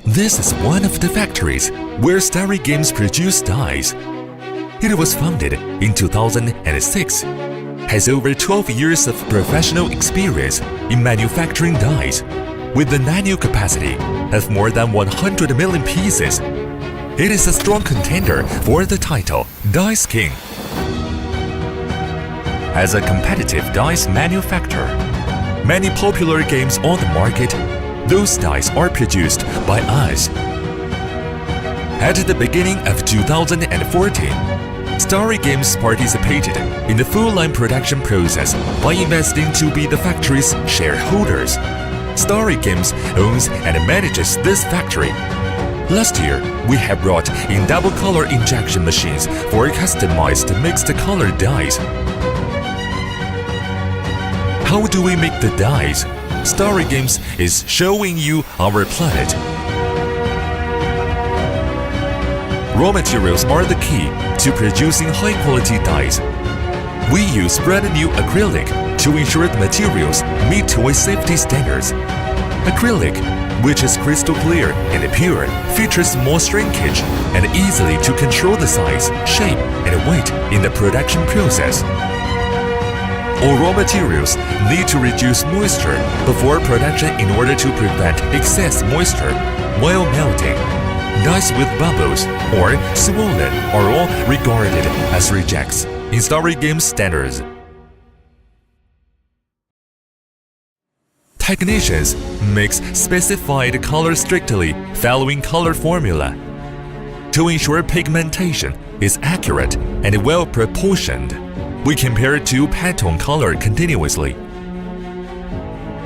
This is one of the factories where Starry Games produce dies. It was founded in 2006, has over 12 years of professional experience in manufacturing dies, with an annual capacity of more than 100 million pieces. It is a strong contender for the title Dice King. As a competitive dice manufacturer, many popular games on the market, those dice are produced by us. At the beginning of 2014, Starry Games participated in the full-line production process by investing to be the factory's shareholders. Starry Games owns and manages this factory. Last year, we have brought in double color injection machines for customized mixed color dies. How do we make the dies? Starry Games is showing you our planet. Raw materials are the key to producing high-quality dies. We use brand new acrylic to ensure the materials meet toy safety standards. Acrylic, which is crystal clear and pure, features more shrinkage and easily to control the size, shape, and weight in the production process. All raw materials need to reduce moisture before production in order to prevent excess moisture while melting. Dies with bubbles or swollen are all regarded as rejects in Starry Games standards. Technicians mix specified color strictly following color formula to ensure pigmentation is accurate and well proportioned. We compare two Pantone color continuously.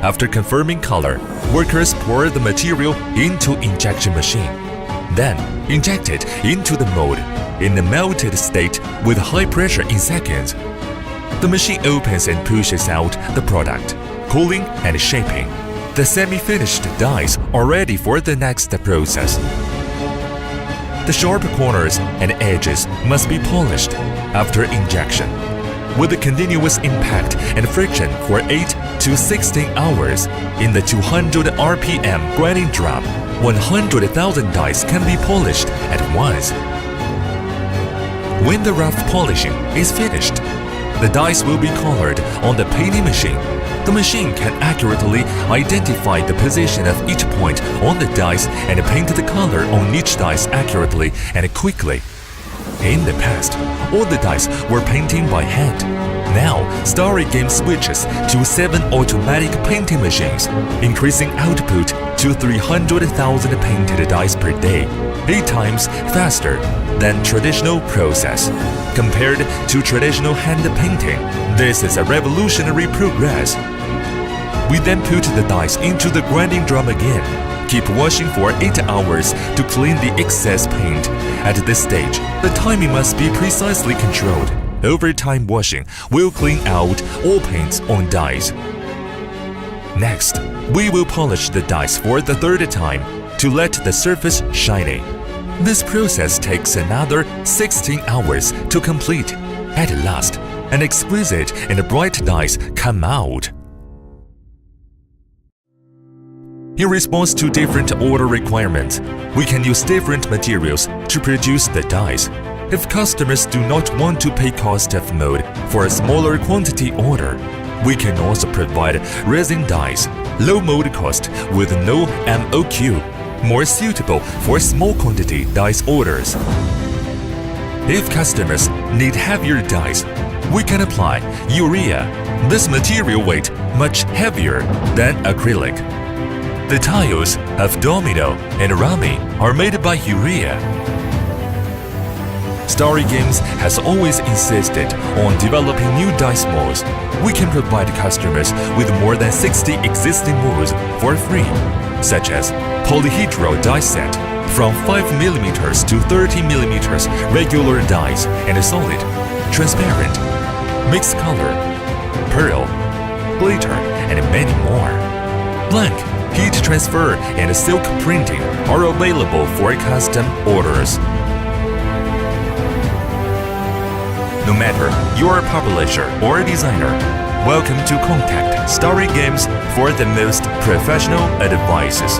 After confirming color, workers pour the material into injection machine, then inject it into the mold in the melted state with high pressure in seconds. The machine opens and pushes out the product, cooling and shaping. The semi-finished dies are ready for the next process. The sharp corners and edges must be polished after injection, with a continuous impact and friction for 8 to 16 hours. In the 200 RPM grinding drum, 100,000 dies can be polished at once. When the rough polishing is finished, the dies will be colored on the painting machine. The machine can accurately identify the position of each point on the dies and paint the color on each dice accurately and quickly. In the past, all the dice were painting by hand. Now, Starry Games switches to 7 automatic painting machines, increasing output to 300,000 painted dice per day, 8 times faster than traditional process. Compared to traditional hand painting, this is a revolutionary progress. We then put the dice into the grinding drum again. Keep washing for 8 hours to clean the excess paint. At this stage, the timing must be precisely controlled. Over-time washing will clean out all paints on dies. Next, we will polish the dice for the 3rd time to let the surface shiny. This process takes another 16 hours to complete. At last, an exquisite and bright dice come out. In response to different order requirements, we can use different materials to produce the dies. If customers do not want to pay cost of mold for a smaller quantity order, we can also provide resin dies, low mold cost with no MOQ, more suitable for small quantity dies orders. If customers need heavier dies, we can apply urea. This material weight much heavier than acrylic. The tiles of domino and rami are made by urea. Starry Games has always insisted on developing new dice molds. We can provide customers with more than 60 existing molds for free, such as polyhedral die set from 5mm to 30mm regular dies and solid, transparent, mixed color, pearl, glitter, and many more. Blank, heat transfer, and silk printing are available for custom orders. No matter you're a publisher or a designer, welcome to contact Starry Games for the most professional advices.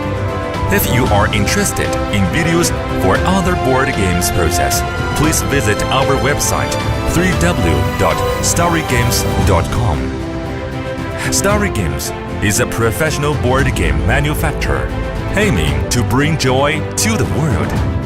If you are interested in videos for other board games process, please visit our website www.starrygames.com. Starry Games is a professional board game manufacturer aiming to bring joy to the world.